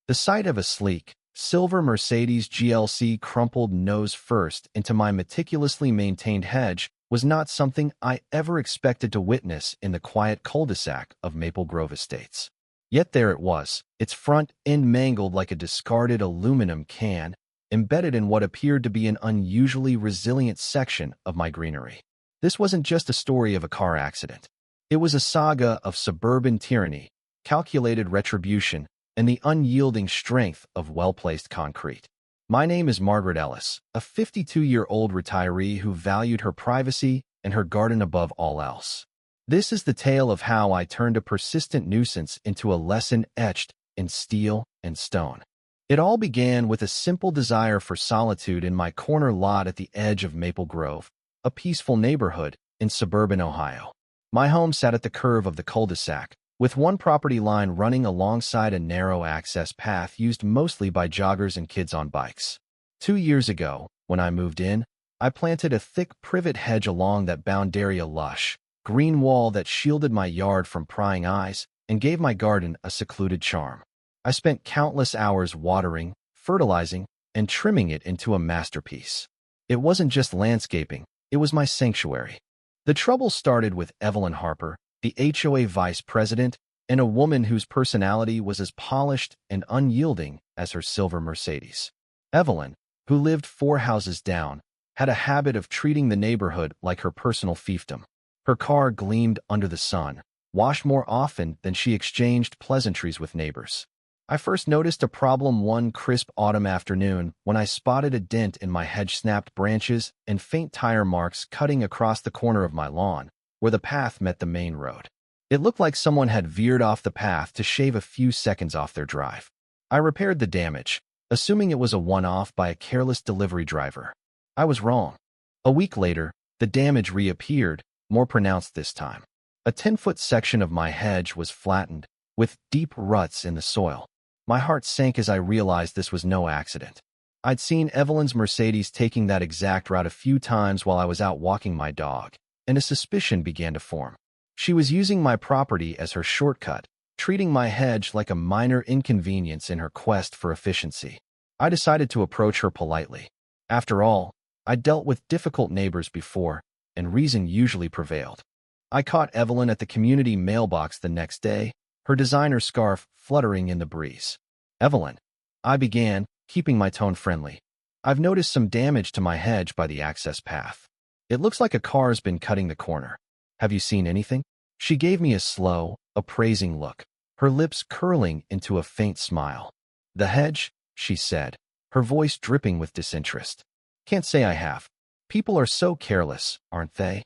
The sight of a sleek, silver Mercedes GLC crumpled nose first into my meticulously maintained hedge was not something I ever expected to witness in the quiet cul-de-sac of Maple Grove Estates. Yet there it was, its front end mangled like a discarded aluminum can, embedded in what appeared to be an unusually resilient section of my greenery. This wasn't just a story of a car accident. It was a saga of suburban tyranny, calculated retribution, and the unyielding strength of well-placed concrete. My name is Margaret Ellis, a 52-year-old retiree who valued her privacy and her garden above all else. This is the tale of how I turned a persistent nuisance into a lesson etched in steel and stone. It all began with a simple desire for solitude in my corner lot at the edge of Maple Grove, a peaceful neighborhood in suburban Ohio. My home sat at the curve of the cul-de-sac, with one property line running alongside a narrow access path used mostly by joggers and kids on bikes. 2 years ago, when I moved in, I planted a thick privet hedge along that boundary, a lush, green wall that shielded my yard from prying eyes and gave my garden a secluded charm. I spent countless hours watering, fertilizing, and trimming it into a masterpiece. It wasn't just landscaping, it was my sanctuary. The trouble started with Evelyn Harper, the HOA vice president, and a woman whose personality was as polished and unyielding as her silver Mercedes. Evelyn, who lived 4 houses down, had a habit of treating the neighborhood like her personal fiefdom. Her car gleamed under the sun, washed more often than she exchanged pleasantries with neighbors. I first noticed a problem one crisp autumn afternoon when I spotted a dent in my hedge-snapped branches and faint tire marks cutting across the corner of my lawn, where the path met the main road. It looked like someone had veered off the path to shave a few seconds off their drive. I repaired the damage, assuming it was a one-off by a careless delivery driver. I was wrong. A week later, the damage reappeared, more pronounced this time. A 10-foot section of my hedge was flattened, with deep ruts in the soil. My heart sank as I realized this was no accident. I'd seen Evelyn's Mercedes taking that exact route a few times while I was out walking my dog, and a suspicion began to form. She was using my property as her shortcut, treating my hedge like a minor inconvenience in her quest for efficiency. I decided to approach her politely. After all, I'd dealt with difficult neighbors before, and reason usually prevailed. I caught Evelyn at the community mailbox the next day, her designer scarf fluttering in the breeze. "Evelyn," I began, keeping my tone friendly, "I've noticed some damage to my hedge by the access path. It looks like a car's been cutting the corner. Have you seen anything?" She gave me a slow, appraising look, her lips curling into a faint smile. "The hedge," she said, her voice dripping with disinterest. "Can't say I have. People are so careless, aren't they?"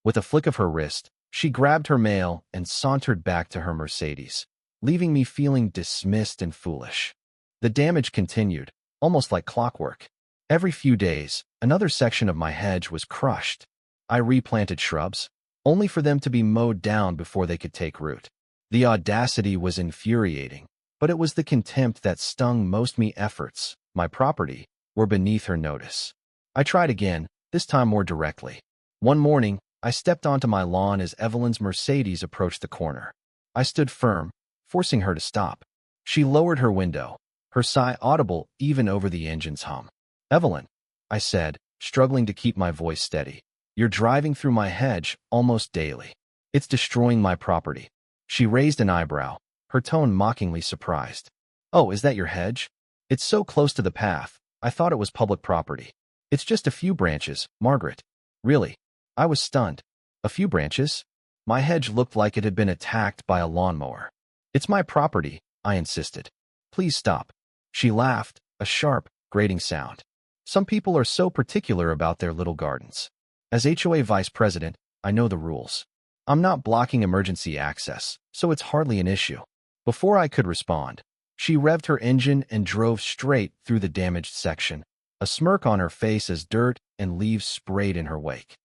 With a flick of her wrist, she grabbed her mail and sauntered back to her Mercedes, leaving me feeling dismissed and foolish. The damage continued, almost like clockwork. Every few days, another section of my hedge was crushed. I replanted shrubs, only for them to be mowed down before they could take root. The audacity was infuriating, but it was the contempt that stung most. My efforts, my property, were beneath her notice. I tried again, this time more directly. One morning, I stepped onto my lawn as Evelyn's Mercedes approached the corner. I stood firm, forcing her to stop. She lowered her window, her sigh audible even over the engine's hum. "Evelyn," I said, struggling to keep my voice steady, "you're driving through my hedge almost daily. It's destroying my property." She raised an eyebrow, her tone mockingly surprised. "Oh, is that your hedge? It's so close to the path, I thought it was public property." "It's just a few branches, Margaret." "Really?" I was stunned. "A few branches?" My hedge looked like it had been attacked by a lawnmower. "It's my property," I insisted. "Please stop." She laughed, a sharp, grating sound. "Some people are so particular about their little gardens. As HOA vice president, I know the rules. I'm not blocking emergency access, so it's hardly an issue." Before I could respond, she revved her engine and drove straight through the damaged section, a smirk on her face as dirt and leaves sprayed in her wake.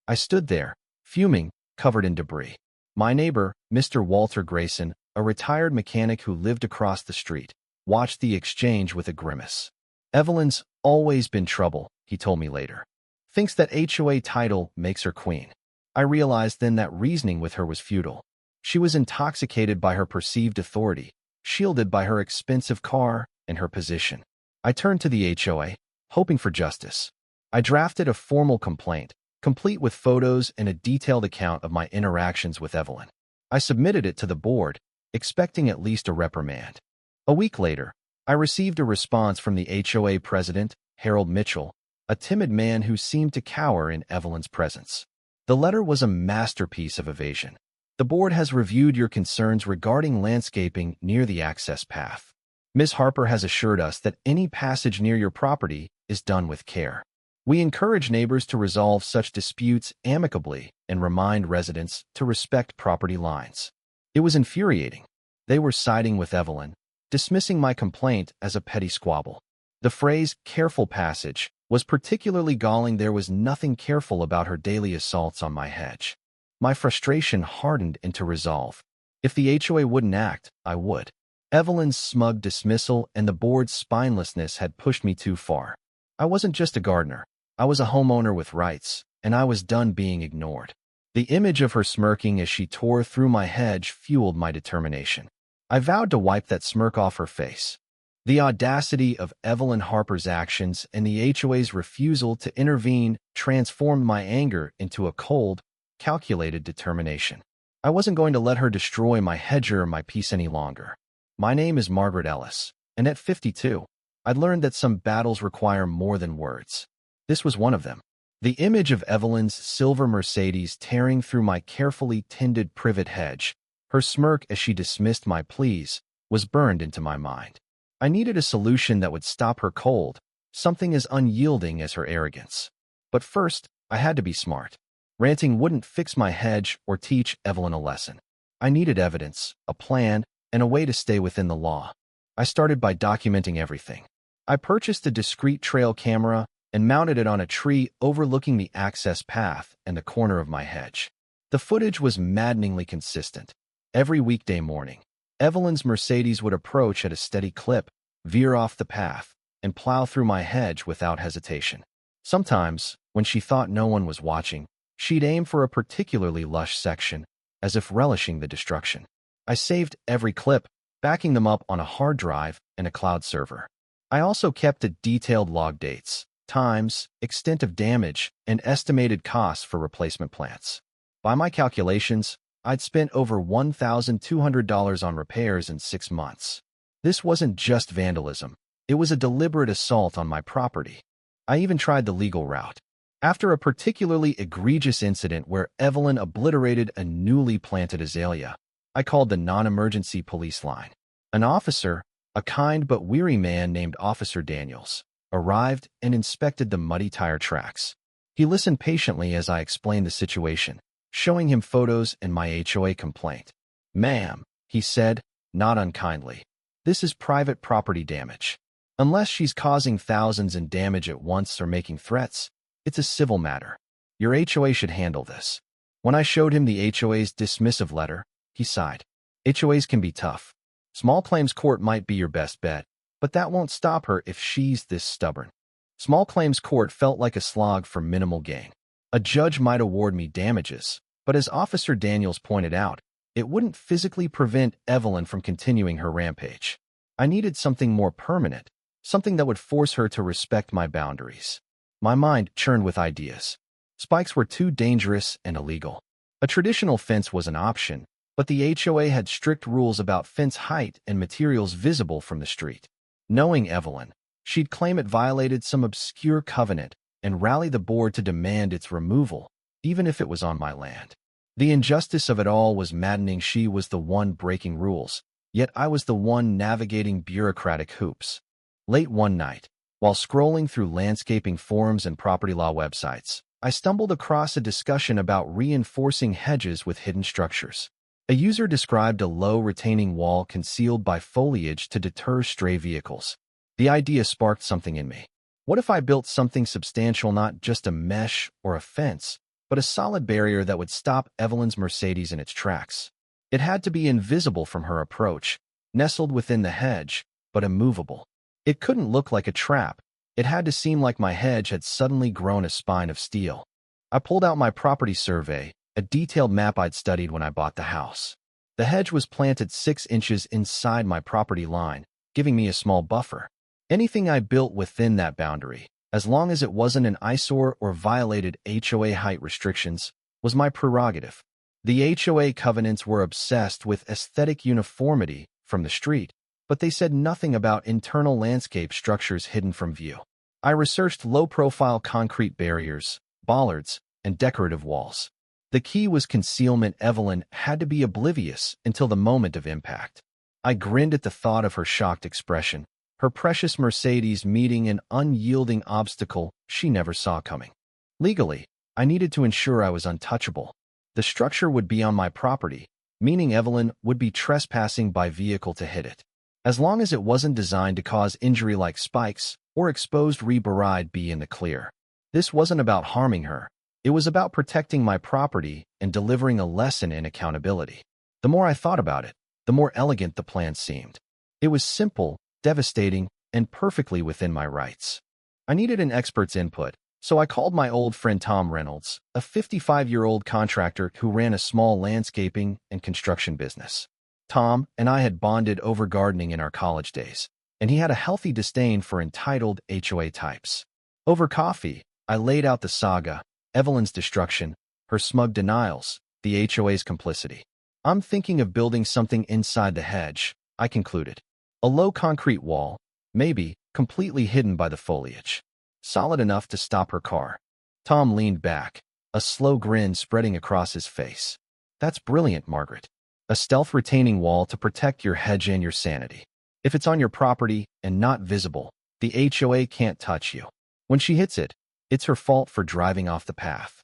I stood there, fuming, covered in debris. My neighbor, Mr. Walter Grayson, a retired mechanic who lived across the street, watched the exchange with a grimace. "Evelyn's always been trouble," he told me later. "Thinks that HOA title makes her queen." I realized then that reasoning with her was futile. She was intoxicated by her perceived authority, shielded by her expensive car and her position. I turned to the HOA, hoping for justice. I drafted a formal complaint, complete with photos and a detailed account of my interactions with Evelyn. I submitted it to the board, expecting at least a reprimand. A week later, I received a response from the HOA president, Harold Mitchell, a timid man who seemed to cower in Evelyn's presence. The letter was a masterpiece of evasion. The board has reviewed your concerns regarding landscaping near the access path. Ms. Harper has assured us that any passage near your property is done with care. We encourage neighbors to resolve such disputes amicably and remind residents to respect property lines. It was infuriating. They were siding with Evelyn, dismissing my complaint as a petty squabble. The phrase, careful passage, was particularly galling. There was nothing careful about her daily assaults on my hedge. My frustration hardened into resolve. If the HOA wouldn't act, I would. Evelyn's smug dismissal and the board's spinelessness had pushed me too far. I wasn't just a gardener. I was a homeowner with rights, and I was done being ignored. The image of her smirking as she tore through my hedge fueled my determination. I vowed to wipe that smirk off her face. The audacity of Evelyn Harper's actions and the HOA's refusal to intervene transformed my anger into a cold, calculated determination. I wasn't going to let her destroy my hedge or my peace any longer. My name is Margaret Ellis, and at 52, I'd learned that some battles require more than words. This was one of them. The image of Evelyn's silver Mercedes tearing through my carefully tended privet hedge, her smirk as she dismissed my pleas, was burned into my mind. I needed a solution that would stop her cold, something as unyielding as her arrogance. But first, I had to be smart. Ranting wouldn't fix my hedge or teach Evelyn a lesson. I needed evidence, a plan, and a way to stay within the law. I started by documenting everything. I purchased a discreet trail camera and mounted it on a tree overlooking the access path and the corner of my hedge. The footage was maddeningly consistent. Every weekday morning, Evelyn's Mercedes would approach at a steady clip, veer off the path, and plow through my hedge without hesitation. Sometimes, when she thought no one was watching, she'd aim for a particularly lush section, as if relishing the destruction. I saved every clip, backing them up on a hard drive and a cloud server. I also kept a detailed log dates, times, extent of damage, and estimated costs for replacement plants. By my calculations, I'd spent over $1,200 on repairs in 6 months. This wasn't just vandalism. It was a deliberate assault on my property. I even tried the legal route. After a particularly egregious incident where Evelyn obliterated a newly planted azalea, I called the non-emergency police line. An officer, a kind but weary man named Officer Daniels, arrived and inspected the muddy tire tracks. He listened patiently as I explained the situation, showing him photos and my HOA complaint. "Ma'am," he said, not unkindly, "this is private property damage. Unless she's causing thousands in damage at once or making threats, it's a civil matter. Your HOA should handle this." When I showed him the HOA's dismissive letter, he sighed. HOAs can be tough. Small claims court might be your best bet, but that won't stop her if she's this stubborn. Small claims court felt like a slog for minimal gain. A judge might award me damages, but as Officer Daniels pointed out, it wouldn't physically prevent Evelyn from continuing her rampage. I needed something more permanent, something that would force her to respect my boundaries. My mind churned with ideas. Spikes were too dangerous and illegal. A traditional fence was an option, but the HOA had strict rules about fence height and materials visible from the street. Knowing Evelyn, she'd claim it violated some obscure covenant and rally the board to demand its removal, even if it was on my land. The injustice of it all was maddening. She was the one breaking rules, yet I was the one navigating bureaucratic hoops. Late one night, while scrolling through landscaping forums and property law websites, I stumbled across a discussion about reinforcing hedges with hidden structures. A user described a low retaining wall concealed by foliage to deter stray vehicles. The idea sparked something in me. What if I built something substantial, not just a mesh or a fence, but a solid barrier that would stop Evelyn's Mercedes in its tracks? It had to be invisible from her approach, nestled within the hedge, but immovable. It couldn't look like a trap. It had to seem like my hedge had suddenly grown a spine of steel. I pulled out my property survey, a detailed map I'd studied when I bought the house. The hedge was planted 6 inches inside my property line, giving me a small buffer. Anything I built within that boundary, as long as it wasn't an eyesore or violated HOA height restrictions, was my prerogative. The HOA covenants were obsessed with aesthetic uniformity from the street, but they said nothing about internal landscape structures hidden from view. I researched low-profile concrete barriers, bollards, and decorative walls. The key was concealment. Evelyn had to be oblivious until the moment of impact. I grinned at the thought of her shocked expression, her precious Mercedes meeting an unyielding obstacle she never saw coming. Legally, I needed to ensure I was untouchable. The structure would be on my property, meaning Evelyn would be trespassing by vehicle to hit it. As long as it wasn't designed to cause injury like spikes or exposed rebar, I'd be in the clear. This wasn't about harming her. It was about protecting my property and delivering a lesson in accountability. The more I thought about it, the more elegant the plan seemed. It was simple, devastating, and perfectly within my rights. I needed an expert's input, so I called my old friend Tom Reynolds, a 55-year-old contractor who ran a small landscaping and construction business. Tom and I had bonded over gardening in our college days, and he had a healthy disdain for entitled HOA types. Over coffee, I laid out the saga, Evelyn's destruction, her smug denials, the HOA's complicity. I'm thinking of building something inside the hedge, I concluded. A low concrete wall, maybe, completely hidden by the foliage. Solid enough to stop her car. Tom leaned back, a slow grin spreading across his face. That's brilliant, Margaret. A stealth retaining wall to protect your hedge and your sanity. If it's on your property and not visible, the HOA can't touch you. When she hits it, it's her fault for driving off the path.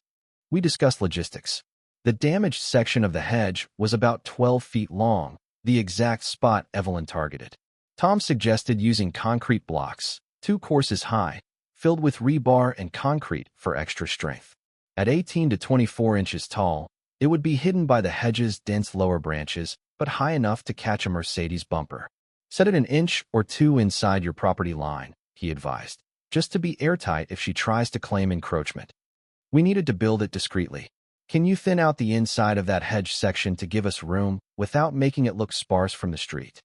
We discussed logistics. The damaged section of the hedge was about 12 feet long, the exact spot Evelyn targeted. Tom suggested using concrete blocks, 2 courses high, filled with rebar and concrete for extra strength. At 18 to 24 inches tall, it would be hidden by the hedge's dense lower branches, but high enough to catch a Mercedes bumper. Set it an inch or 2 inside your property line, he advised, just to be airtight if she tries to claim encroachment. We needed to build it discreetly. Can you thin out the inside of that hedge section to give us room without making it look sparse from the street?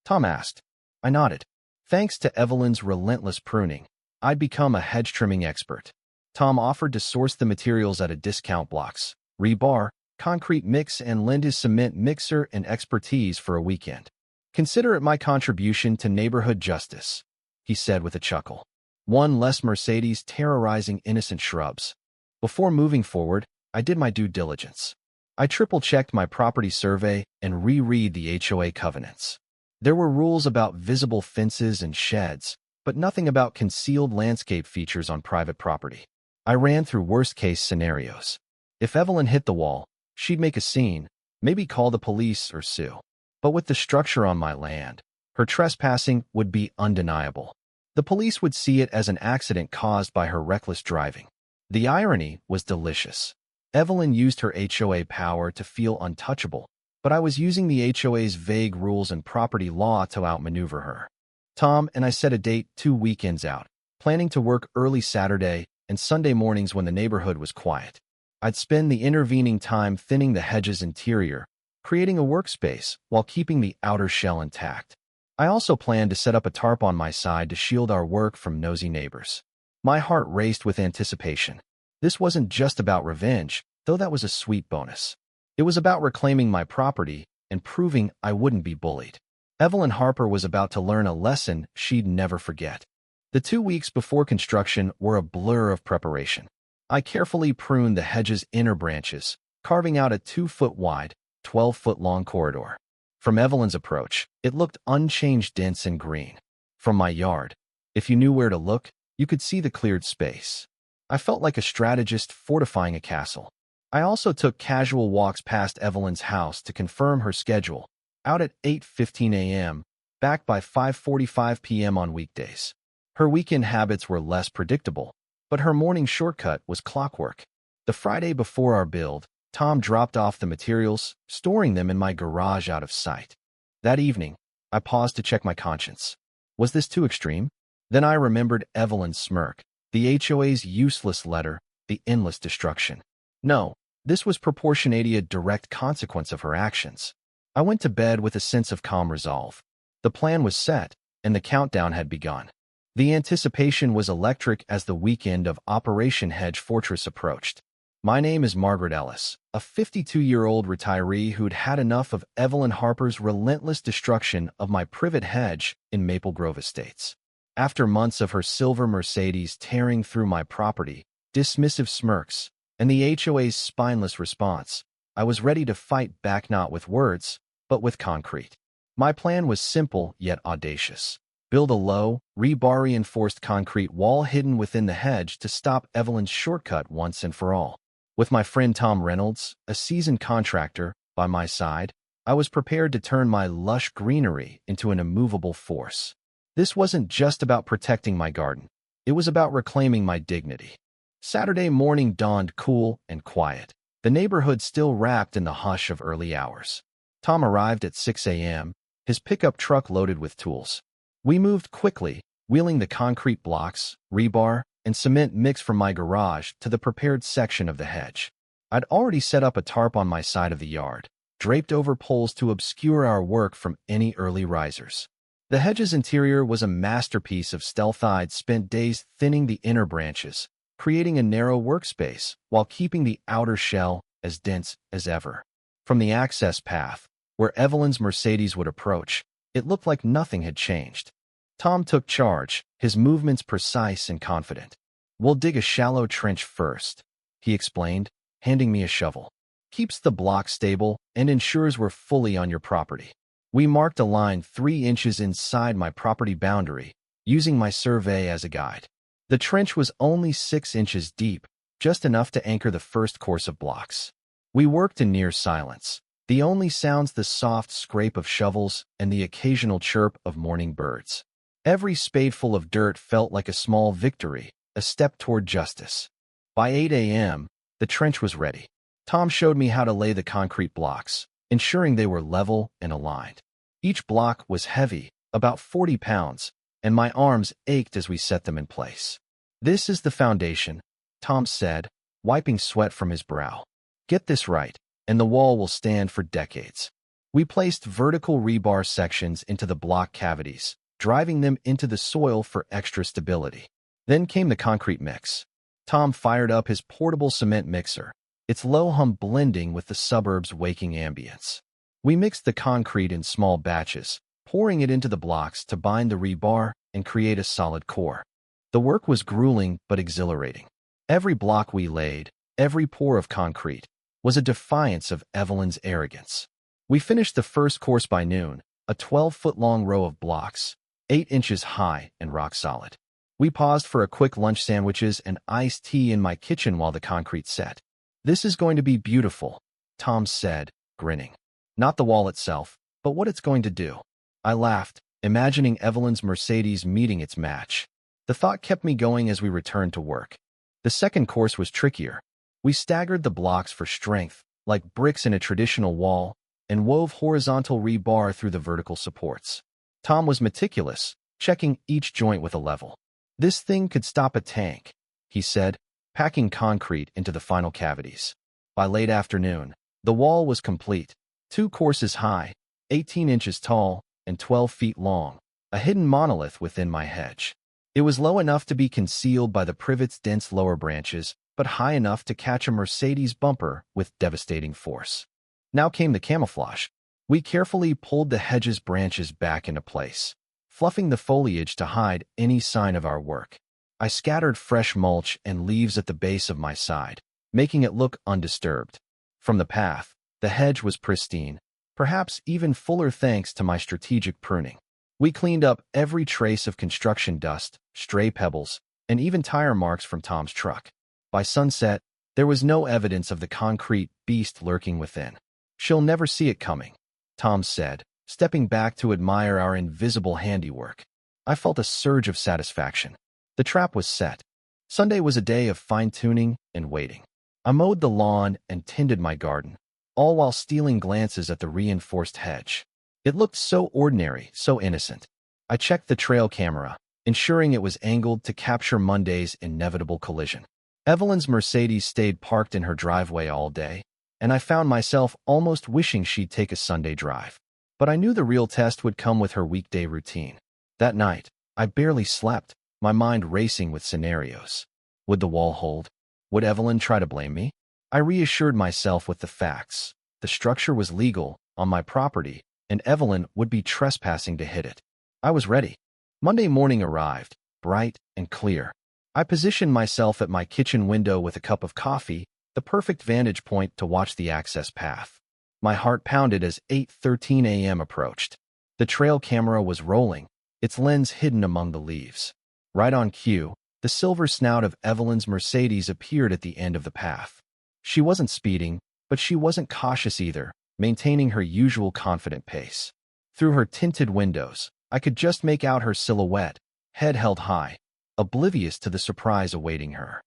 Tom asked. I nodded. Thanks to Evelyn's relentless pruning, I'd become a hedge trimming expert. Tom offered to source the materials at a discount: blocks, rebar, concrete mix, and lend his cement mixer and expertise for a weekend. Consider it my contribution to neighborhood justice, he said with a chuckle. One less Mercedes terrorizing innocent shrubs. Before moving forward, I did my due diligence. I triple-checked my property survey and reread the HOA covenants. There were rules about visible fences and sheds, but nothing about concealed landscape features on private property. I ran through worst-case scenarios. If Evelyn hit the wall, she'd make a scene, maybe call the police or sue. But with the structure on my land, her trespassing would be undeniable. The police would see it as an accident caused by her reckless driving. The irony was delicious. Evelyn used her HOA power to feel untouchable, but I was using the HOA's vague rules and property law to outmaneuver her. Tom and I set a date 2 weekends out, planning to work early Saturday and Sunday mornings when the neighborhood was quiet. I'd spend the intervening time thinning the hedge's interior, creating a workspace while keeping the outer shell intact. I also planned to set up a tarp on my side to shield our work from nosy neighbors. My heart raced with anticipation. This wasn't just about revenge, though that was a sweet bonus. It was about reclaiming my property and proving I wouldn't be bullied. Evelyn Harper was about to learn a lesson she'd never forget. The 2 weeks before construction were a blur of preparation. I carefully pruned the hedge's inner branches, carving out a 2-foot-wide, 12-foot-long corridor. From Evelyn's approach, it looked unchanged, dense and green. From my yard, if you knew where to look, you could see the cleared space. I felt like a strategist fortifying a castle. I also took casual walks past Evelyn's house to confirm her schedule, out at 8:15 a.m., back by 5:45 p.m. on weekdays. Her weekend habits were less predictable, but her morning shortcut was clockwork. The Friday before our build, Tom dropped off the materials, storing them in my garage out of sight. That evening, I paused to check my conscience. Was this too extreme? Then I remembered Evelyn's smirk, the HOA's useless letter, the endless destruction. No, this was proportionately a direct consequence of her actions. I went to bed with a sense of calm resolve. The plan was set, and the countdown had begun. The anticipation was electric as the weekend of Operation Hedge Fortress approached. My name is Margaret Ellis, a 52-year-old retiree who'd had enough of Evelyn Harper's relentless destruction of my privet hedge in Maple Grove Estates. After months of her silver Mercedes tearing through my property, dismissive smirks, and the HOA's spineless response, I was ready to fight back not with words, but with concrete. My plan was simple yet audacious. Build a low, rebar-reinforced concrete wall hidden within the hedge to stop Evelyn's shortcut once and for all. With my friend Tom Reynolds, a seasoned contractor, by my side, I was prepared to turn my lush greenery into an immovable force. This wasn't just about protecting my garden. It was about reclaiming my dignity. Saturday morning dawned cool and quiet, the neighborhood still wrapped in the hush of early hours. Tom arrived at 6 a.m., his pickup truck loaded with tools. We moved quickly, wheeling the concrete blocks, rebar, and cement mix from my garage to the prepared section of the hedge. I'd already set up a tarp on my side of the yard, draped over poles to obscure our work from any early risers. The hedge's interior was a masterpiece of stealth. I'd spent days thinning the inner branches, creating a narrow workspace while keeping the outer shell as dense as ever. From the access path, where Evelyn's Mercedes would approach, it looked like nothing had changed. Tom took charge, his movements precise and confident. "We'll dig a shallow trench first," he explained, handing me a shovel. "Keeps the block stable and ensures we're fully on your property." We marked a line 3 inches inside my property boundary, using my survey as a guide. The trench was only 6 inches deep, just enough to anchor the first course of blocks. We worked in near silence, the only sounds the soft scrape of shovels and the occasional chirp of morning birds. Every spadeful of dirt felt like a small victory, a step toward justice. By 8 a.m., the trench was ready. Tom showed me how to lay the concrete blocks, ensuring they were level and aligned. Each block was heavy, about 40 pounds, and my arms ached as we set them in place. "This is the foundation," Tom said, wiping sweat from his brow. "Get this right, and the wall will stand for decades." We placed vertical rebar sections into the block cavities, driving them into the soil for extra stability. Then came the concrete mix. Tom fired up his portable cement mixer, its low hum blending with the suburb's waking ambience. We mixed the concrete in small batches, pouring it into the blocks to bind the rebar and create a solid core. The work was grueling but exhilarating. Every block we laid, every pour of concrete, was a defiance of Evelyn's arrogance. We finished the first course by noon, a 12-foot-long row of blocks, 8 inches high and rock solid. We paused for a quick lunch, sandwiches and iced tea in my kitchen while the concrete set. "This is going to be beautiful," Tom said, grinning. "Not the wall itself, but what it's going to do." I laughed, imagining Evelyn's Mercedes meeting its match. The thought kept me going as we returned to work. The second course was trickier. We staggered the blocks for strength, like bricks in a traditional wall, and wove horizontal rebar through the vertical supports. Tom was meticulous, checking each joint with a level. "This thing could stop a tank," he said, packing concrete into the final cavities. By late afternoon, the wall was complete, 2 courses high, 18 inches tall, and 12 feet long, a hidden monolith within my hedge. It was low enough to be concealed by the privet's dense lower branches, but high enough to catch a Mercedes bumper with devastating force. Now came the camouflage. We carefully pulled the hedge's branches back into place, fluffing the foliage to hide any sign of our work. I scattered fresh mulch and leaves at the base of my side, making it look undisturbed. From the path, the hedge was pristine, perhaps even fuller thanks to my strategic pruning. We cleaned up every trace of construction dust, stray pebbles, and even tire marks from Tom's truck. By sunset, there was no evidence of the concrete beast lurking within. "She'll never see it coming," Tom said, stepping back to admire our invisible handiwork. I felt a surge of satisfaction. The trap was set. Sunday was a day of fine-tuning and waiting. I mowed the lawn and tended my garden, all while stealing glances at the reinforced hedge. It looked so ordinary, so innocent. I checked the trail camera, ensuring it was angled to capture Monday's inevitable collision. Evelyn's Mercedes stayed parked in her driveway all day, and I found myself almost wishing she'd take a Sunday drive. But I knew the real test would come with her weekday routine. That night, I barely slept, my mind racing with scenarios. Would the wall hold? Would Evelyn try to blame me? I reassured myself with the facts. The structure was legal, on my property, and Evelyn would be trespassing to hit it. I was ready. Monday morning arrived, bright and clear. I positioned myself at my kitchen window with a cup of coffee, the perfect vantage point to watch the access path. My heart pounded as 8:13 a.m. approached. The trail camera was rolling, its lens hidden among the leaves. Right on cue, the silver snout of Evelyn's Mercedes appeared at the end of the path. She wasn't speeding, but she wasn't cautious either, maintaining her usual confident pace. Through her tinted windows, I could just make out her silhouette, head held high, oblivious to the surprise awaiting her.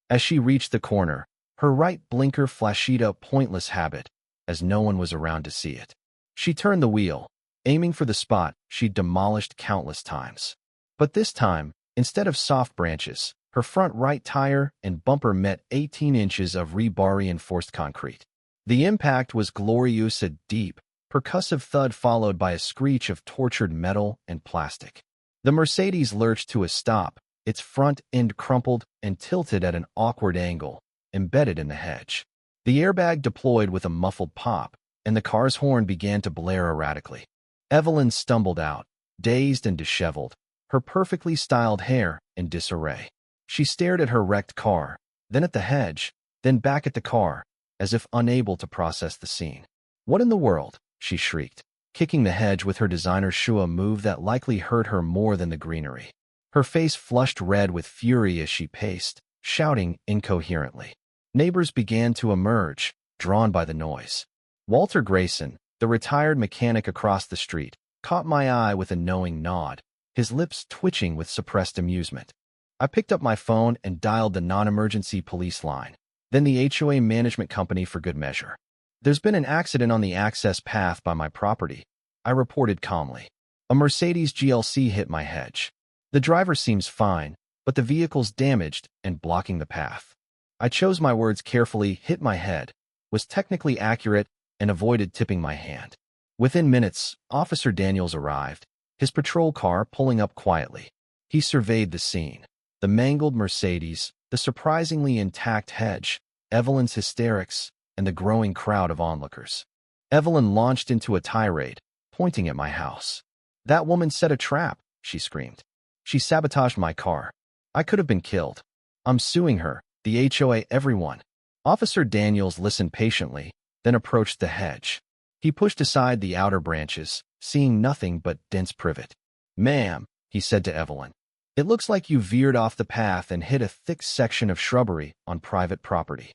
As she reached the corner, her right blinker flashed a pointless habit, as no one was around to see it. She turned the wheel, aiming for the spot she'd demolished countless times. But this time, instead of soft branches, her front right tire and bumper met 18 inches of rebar-reinforced concrete. The impact was glorious, a deep, percussive thud followed by a screech of tortured metal and plastic. The Mercedes lurched to a stop, its front end crumpled and tilted at an awkward angle, embedded in the hedge. The airbag deployed with a muffled pop, and the car's horn began to blare erratically. Evelyn stumbled out, dazed and disheveled, her perfectly styled hair in disarray. She stared at her wrecked car, then at the hedge, then back at the car, as if unable to process the scene. "What in the world?" she shrieked, kicking the hedge with her designer shoe, a move that likely hurt her more than the greenery. Her face flushed red with fury as she paced, shouting incoherently. Neighbors began to emerge, drawn by the noise. Walter Grayson, the retired mechanic across the street, caught my eye with a knowing nod, his lips twitching with suppressed amusement. I picked up my phone and dialed the non-emergency police line, then the HOA management company for good measure. "There's been an accident on the access path by my property," I reported calmly. "A Mercedes GLC hit my hedge. The driver seems fine, but the vehicle's damaged and blocking the path." I chose my words carefully. "Hit my head," was technically accurate, and avoided tipping my hand. Within minutes, Officer Daniels arrived, his patrol car pulling up quietly. He surveyed the scene. The mangled Mercedes, the surprisingly intact hedge, Evelyn's hysterics, and the growing crowd of onlookers. Evelyn launched into a tirade, pointing at my house. "That woman set a trap," she screamed. "She sabotaged my car. I could have been killed. I'm suing her, the HOA, everyone." Officer Daniels listened patiently, then approached the hedge. He pushed aside the outer branches, seeing nothing but dense privet. "Ma'am," he said to Evelyn, "it looks like you veered off the path and hit a thick section of shrubbery on private property."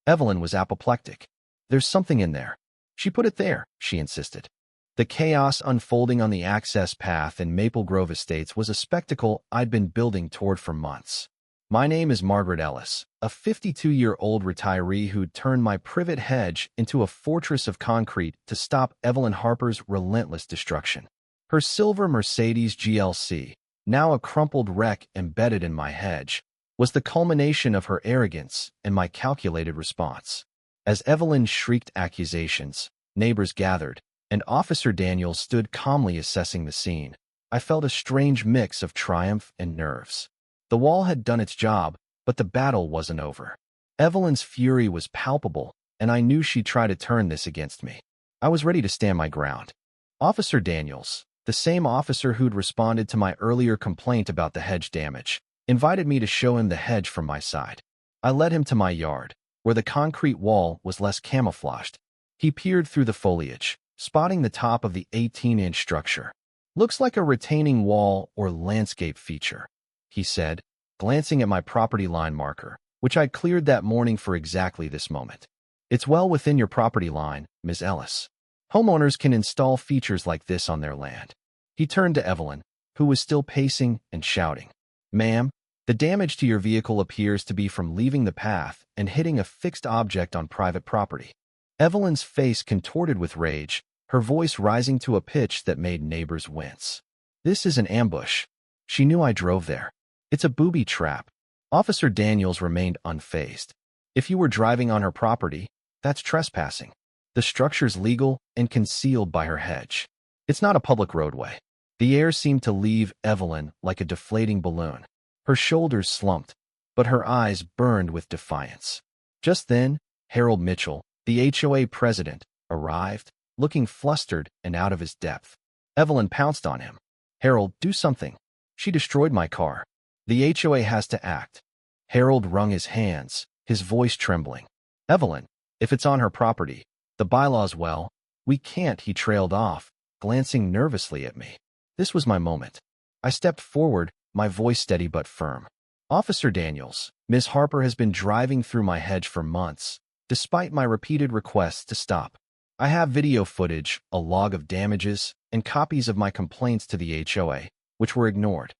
Evelyn was apoplectic. "There's something in there." "She put it there," she insisted. The chaos unfolding on the access path in Maple Grove Estates was a spectacle I'd been building toward for months. My name is Margaret Ellis, a 52-year-old retiree who'd turned my privet hedge into a fortress of concrete to stop Evelyn Harper's relentless destruction. Her silver Mercedes GLC, now a crumpled wreck embedded in my hedge, was the culmination of her arrogance and my calculated response. As Evelyn shrieked accusations, neighbors gathered, and Officer Daniels stood calmly assessing the scene. I felt a strange mix of triumph and nerves. The wall had done its job, but the battle wasn't over. Evelyn's fury was palpable, and I knew she'd try to turn this against me. I was ready to stand my ground. Officer Daniels, the same officer who'd responded to my earlier complaint about the hedge damage, invited me to show him the hedge from my side. I led him to my yard, where the concrete wall was less camouflaged. He peered through the foliage, spotting the top of the 18-inch structure. "Looks like a retaining wall or landscape feature," he said, glancing at my property line marker, which I'd cleared that morning for exactly this moment. "It's well within your property line, Ms. Ellis. Homeowners can install features like this on their land." He turned to Evelyn, who was still pacing and shouting. "Ma'am, the damage to your vehicle appears to be from leaving the path and hitting a fixed object on private property." Evelyn's face contorted with rage, her voice rising to a pitch that made neighbors wince. "This is an ambush. She knew I drove there. It's a booby trap." Officer Daniels remained unfazed. "If you were driving on her property, That's trespassing. The structure's legal and concealed by her hedge. It's not a public roadway. The air seemed to leave Evelyn like a deflating balloon. Her shoulders slumped, but her eyes burned with defiance. Just then, Harold Mitchell, the HOA president, arrived, looking flustered and out of his depth. Evelyn pounced on him. "Harold, do something. She destroyed my car. The HOA has to act." Harold wrung his hands, his voice trembling. "Evelyn, if it's on her property, the bylaws, well, we can't," he trailed off, glancing nervously at me. This was my moment. I stepped forward, my voice steady but firm. "Officer Daniels, Miss Harper has been driving through my hedge for months, despite my repeated requests to stop. I have video footage, a log of damages, and copies of my complaints to the HOA, which were ignored."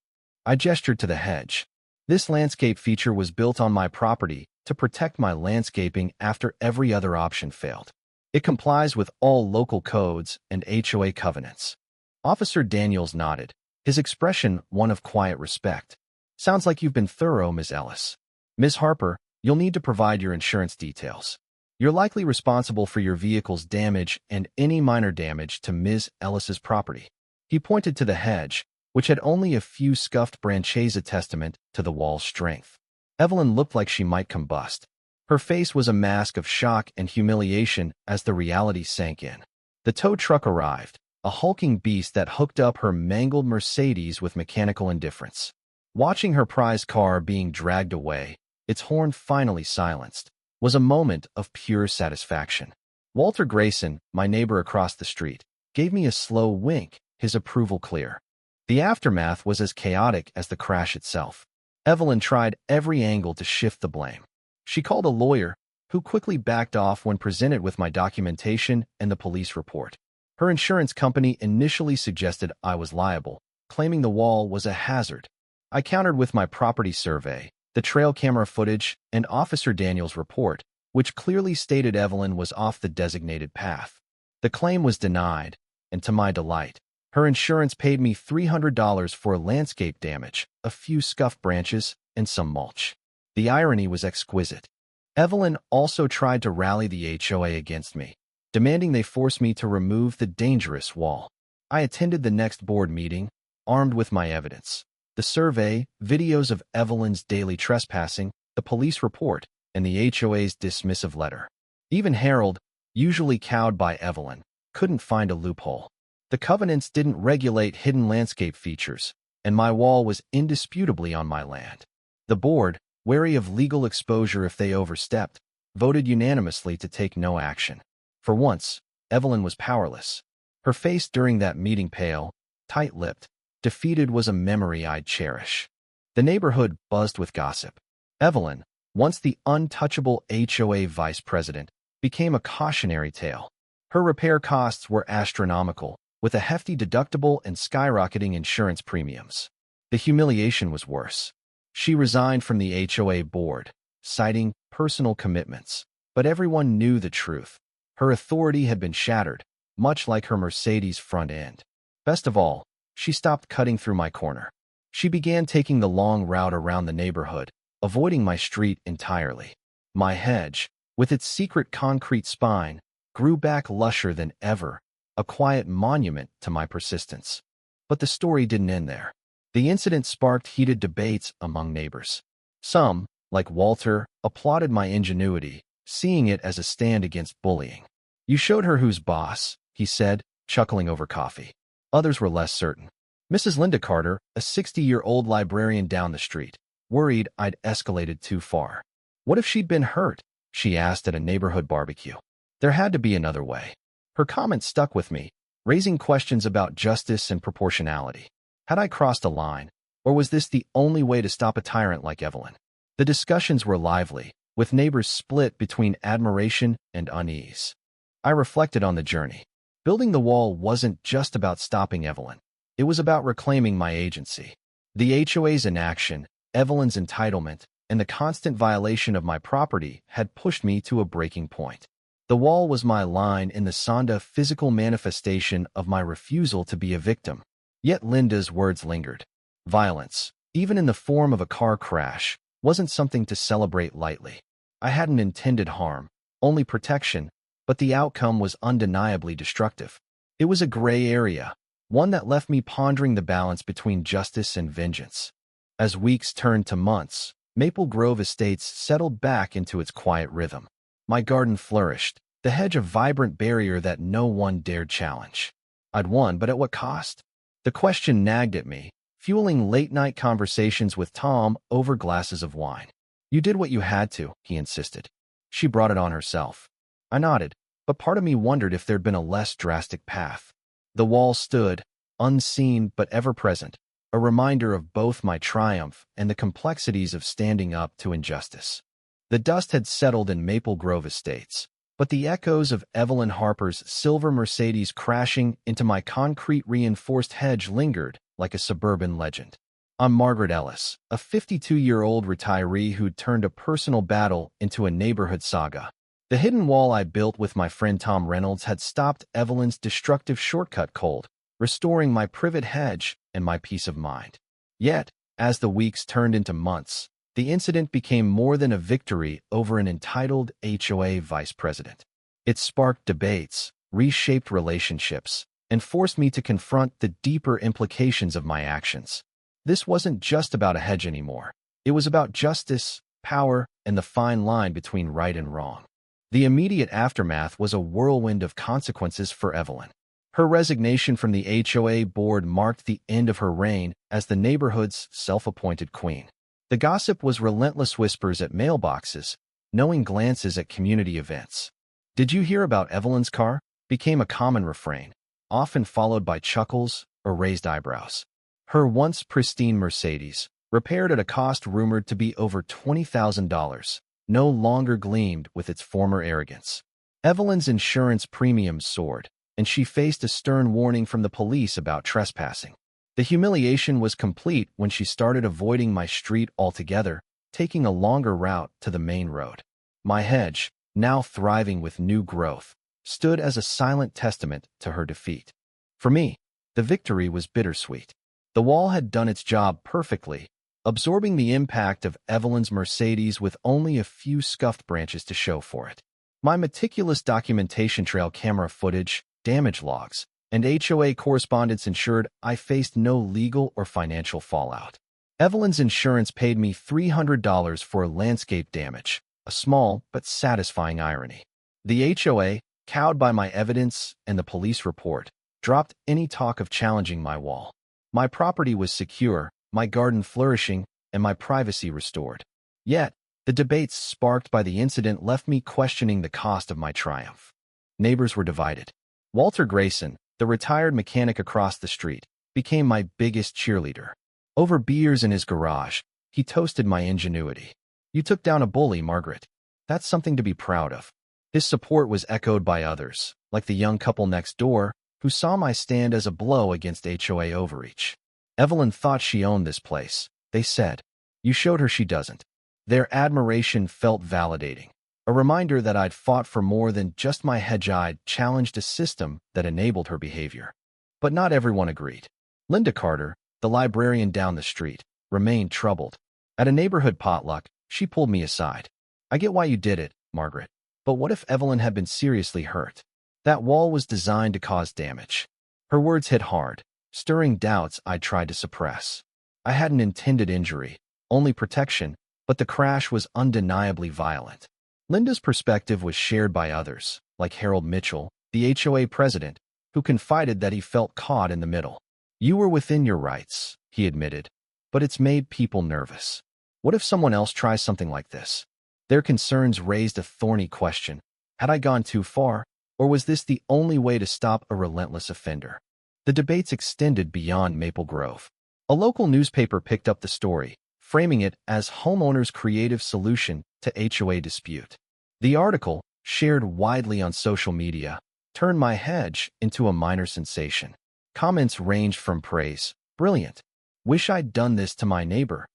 I gestured to the hedge. "This landscape feature was built on my property to protect my landscaping after every other option failed. It complies with all local codes and HOA covenants." Officer Daniels nodded, his expression one of quiet respect. "Sounds like you've been thorough, Miss Ellis. Miss Harper, you'll need to provide your insurance details. You're likely responsible for your vehicle's damage and any minor damage to Ms. Ellis's property." He pointed to the hedge, which had only a few scuffed branches, a testament to the wall's strength. Evelyn looked like she might combust. Her face was a mask of shock and humiliation as the reality sank in. The tow truck arrived, a hulking beast that hooked up her mangled Mercedes with mechanical indifference. Watching her prized car being dragged away, its horn finally silenced, was a moment of pure satisfaction. Walter Grayson, my neighbor across the street, gave me a slow wink, his approval clear. The aftermath was as chaotic as the crash itself. Evelyn tried every angle to shift the blame. She called a lawyer, who quickly backed off when presented with my documentation and the police report. Her insurance company initially suggested I was liable, claiming the wall was a hazard. I countered with my property survey, the trail camera footage, and Officer Daniels' report, which clearly stated Evelyn was off the designated path. The claim was denied, and to my delight, her insurance paid me $300 for landscape damage, a few scuffed branches, and some mulch. The irony was exquisite. Evelyn also tried to rally the HOA against me, demanding they force me to remove the dangerous wall. I attended the next board meeting, armed with my evidence. The survey, videos of Evelyn's daily trespassing, the police report, and the HOA's dismissive letter. Even Harold, usually cowed by Evelyn, couldn't find a loophole. The covenants didn't regulate hidden landscape features, and my wall was indisputably on my land. The board, wary of legal exposure if they overstepped, voted unanimously to take no action. For once, Evelyn was powerless. Her face during that meeting pale, tight-lipped, defeated was a memory I'd cherish. The neighborhood buzzed with gossip. Evelyn, once the untouchable HOA vice president, became a cautionary tale. Her repair costs were astronomical, with a hefty deductible and skyrocketing insurance premiums. The humiliation was worse. She resigned from the HOA board, citing personal commitments. But everyone knew the truth. Her authority had been shattered, much like her Mercedes front end. Best of all, she stopped cutting through my corner. She began taking the long route around the neighborhood, avoiding my street entirely. My hedge, with its secret concrete spine, grew back lusher than ever, a quiet monument to my persistence. But the story didn't end there. The incident sparked heated debates among neighbors. Some, like Walter, applauded my ingenuity, seeing it as a stand against bullying. "You showed her who's boss," he said, chuckling over coffee. Others were less certain. Mrs. Linda Carter, a 60-year-old librarian down the street, worried I'd escalated too far. What if she'd been hurt? She asked at a neighborhood barbecue. There had to be another way. Her comment stuck with me, raising questions about justice and proportionality. Had I crossed a line, or was this the only way to stop a tyrant like Evelyn? The discussions were lively, with neighbors split between admiration and unease. I reflected on the journey. Building the wall wasn't just about stopping Evelyn. It was about reclaiming my agency. The HOA's inaction, Evelyn's entitlement, and the constant violation of my property had pushed me to a breaking point. The wall was my line in the Sonda, physical manifestation of my refusal to be a victim. Yet Linda's words lingered. Violence, even in the form of a car crash, wasn't something to celebrate lightly. I hadn't intended harm, only protection, but the outcome was undeniably destructive. It was a gray area, one that left me pondering the balance between justice and vengeance. As weeks turned to months, Maple Grove Estates settled back into its quiet rhythm. My garden flourished, the hedge a vibrant barrier that no one dared challenge. I'd won, but at what cost? The question nagged at me, fueling late-night conversations with Tom over glasses of wine. You did what you had to, he insisted. She brought it on herself. I nodded, but part of me wondered if there'd been a less drastic path. The wall stood, unseen but ever-present, a reminder of both my triumph and the complexities of standing up to injustice. The dust had settled in Maple Grove Estates, but the echoes of Evelyn Harper's silver Mercedes crashing into my concrete-reinforced hedge lingered like a suburban legend. I'm Margaret Ellis, a 52-year-old retiree who'd turned a personal battle into a neighborhood saga. The hidden wall I built with my friend Tom Reynolds had stopped Evelyn's destructive shortcut cold, restoring my privet hedge and my peace of mind. Yet, as the weeks turned into months, the incident became more than a victory over an entitled HOA vice president. It sparked debates, reshaped relationships, and forced me to confront the deeper implications of my actions. This wasn't just about a hedge anymore. It was about justice, power, and the fine line between right and wrong. The immediate aftermath was a whirlwind of consequences for Evelyn. Her resignation from the HOA board marked the end of her reign as the neighborhood's self-appointed queen. The gossip was relentless whispers at mailboxes, knowing glances at community events. "Did you hear about Evelyn's car?" became a common refrain, often followed by chuckles or raised eyebrows. Her once pristine Mercedes, repaired at a cost rumored to be over $20,000, no longer gleamed with its former arrogance. Evelyn's insurance premiums soared, and she faced a stern warning from the police about trespassing. The humiliation was complete when she started avoiding my street altogether, taking a longer route to the main road. My hedge, now thriving with new growth, stood as a silent testament to her defeat. For me, the victory was bittersweet. The wall had done its job perfectly, absorbing the impact of Evelyn's Mercedes with only a few scuffed branches to show for it. My meticulous documentation trail camera footage, damage logs, and HOA correspondence ensured I faced no legal or financial fallout. Evelyn's insurance paid me $300 for landscape damage, a small but satisfying irony. The HOA, cowed by my evidence and the police report, dropped any talk of challenging my wall. My property was secure, my garden flourishing, and my privacy restored. Yet, the debates sparked by the incident left me questioning the cost of my triumph. Neighbors were divided. Walter Grayson, the retired mechanic across the street, became my biggest cheerleader. Over beers in his garage, he toasted my ingenuity. "You took down a bully, Margaret. That's something to be proud of." His support was echoed by others, like the young couple next door, who saw my stand as a blow against HOA overreach. "Evelyn thought she owned this place," they said. "You showed her she doesn't." Their admiration felt validating, a reminder that I'd fought for more than just my hedge. I'd challenged a system that enabled her behavior. But not everyone agreed. Linda Carter, the librarian down the street, remained troubled. At a neighborhood potluck, she pulled me aside. "I get why you did it, Margaret. But what if Evelyn had been seriously hurt? That wall was designed to cause damage." Her words hit hard, stirring doubts I tried to suppress. I hadn't intended injury, only protection, but the crash was undeniably violent. Linda's perspective was shared by others, like Harold Mitchell, the HOA president, who confided that he felt caught in the middle. "You were within your rights," he admitted, "but it's made people nervous. What if someone else tries something like this?" Their concerns raised a thorny question. Had I gone too far, or was this the only way to stop a relentless offender? The debates extended beyond Maple Grove. A local newspaper picked up the story, framing it as homeowners' creative solution to HOA dispute. The article, shared widely on social media, turned my hedge into a minor sensation. Comments ranged from praise, "Brilliant. Wish I'd done this to my neighbor,"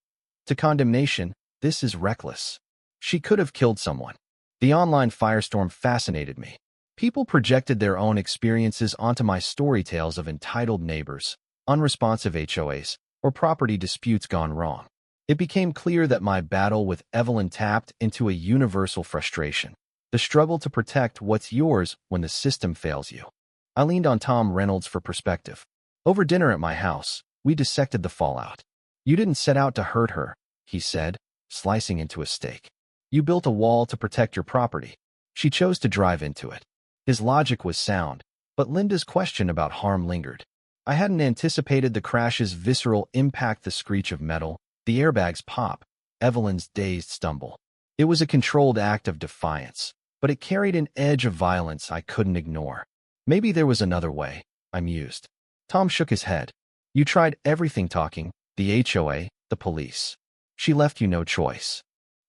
to condemnation, "This is reckless. She could have killed someone." The online firestorm fascinated me. People projected their own experiences onto my story tales of entitled neighbors, unresponsive HOAs, or property disputes gone wrong. It became clear that my battle with Evelyn tapped into a universal frustration. The struggle to protect what's yours when the system fails you. I leaned on Tom Reynolds for perspective. Over dinner at my house, we dissected the fallout. You didn't set out to hurt her, he said, slicing into a steak. You built a wall to protect your property. She chose to drive into it. His logic was sound, but Linda's question about harm lingered. I hadn't anticipated the crash's visceral impact, the screech of metal, the airbags pop, Evelyn's dazed stumble. It was a controlled act of defiance, but it carried an edge of violence I couldn't ignore. Maybe there was another way, I mused. Tom shook his head. You tried everything, talking, the HOA, the police. She left you no choice.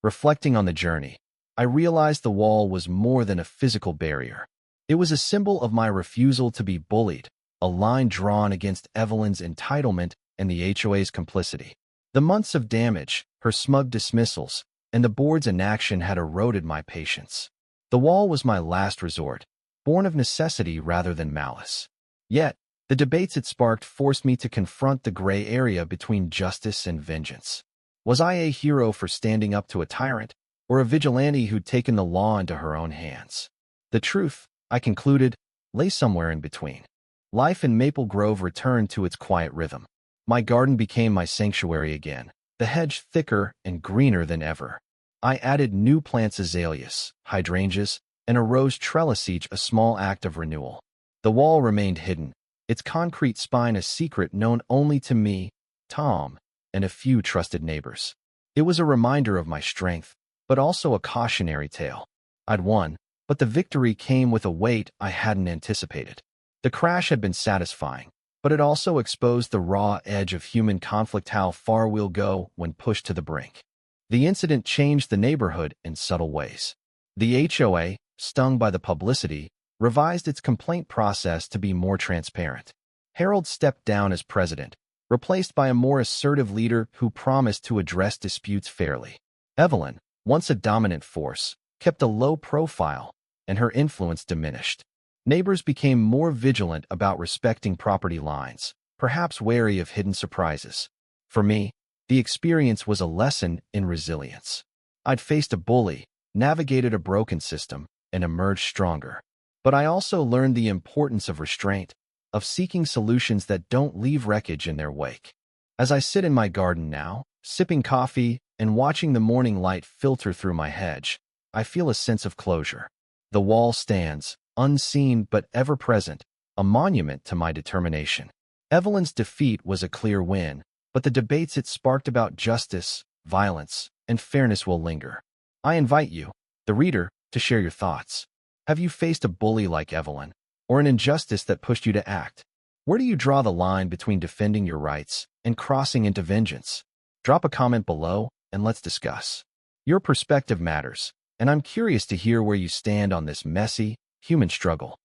Reflecting on the journey, I realized the wall was more than a physical barrier. It was a symbol of my refusal to be bullied, a line drawn against Evelyn's entitlement and the HOA's complicity. The months of damage, her smug dismissals, and the board's inaction had eroded my patience. The wall was my last resort, born of necessity rather than malice. Yet, the debates it sparked forced me to confront the gray area between justice and vengeance. Was I a hero for standing up to a tyrant, or a vigilante who'd taken the law into her own hands? The truth, I concluded, lay somewhere in between. Life in Maple Grove returned to its quiet rhythm. My garden became my sanctuary again, the hedge thicker and greener than ever. I added new plants, azaleas, hydrangeas, and a rose trellis, each a small act of renewal. The wall remained hidden, its concrete spine a secret known only to me, Tom, and a few trusted neighbors. It was a reminder of my strength, but also a cautionary tale. I'd won, but the victory came with a weight I hadn't anticipated. The crash had been satisfying, but it also exposed the raw edge of human conflict, how far we'll go when pushed to the brink. The incident changed the neighborhood in subtle ways. The HOA, stung by the publicity, revised its complaint process to be more transparent. Harold stepped down as president, replaced by a more assertive leader who promised to address disputes fairly. Evelyn, once a dominant force, kept a low profile, and her influence diminished. Neighbors became more vigilant about respecting property lines, perhaps wary of hidden surprises. For me, the experience was a lesson in resilience. I'd faced a bully, navigated a broken system, and emerged stronger. But I also learned the importance of restraint, of seeking solutions that don't leave wreckage in their wake. As I sit in my garden now, sipping coffee and watching the morning light filter through my hedge, I feel a sense of closure. The wall stands, unseen but ever-present, a monument to my determination. Evelyn's defeat was a clear win, but the debates it sparked about justice, violence, and fairness will linger. I invite you, the reader, to share your thoughts. Have you faced a bully like Evelyn, or an injustice that pushed you to act? Where do you draw the line between defending your rights and crossing into vengeance? Drop a comment below and let's discuss. Your perspective matters, and I'm curious to hear where you stand on this messy, human struggle.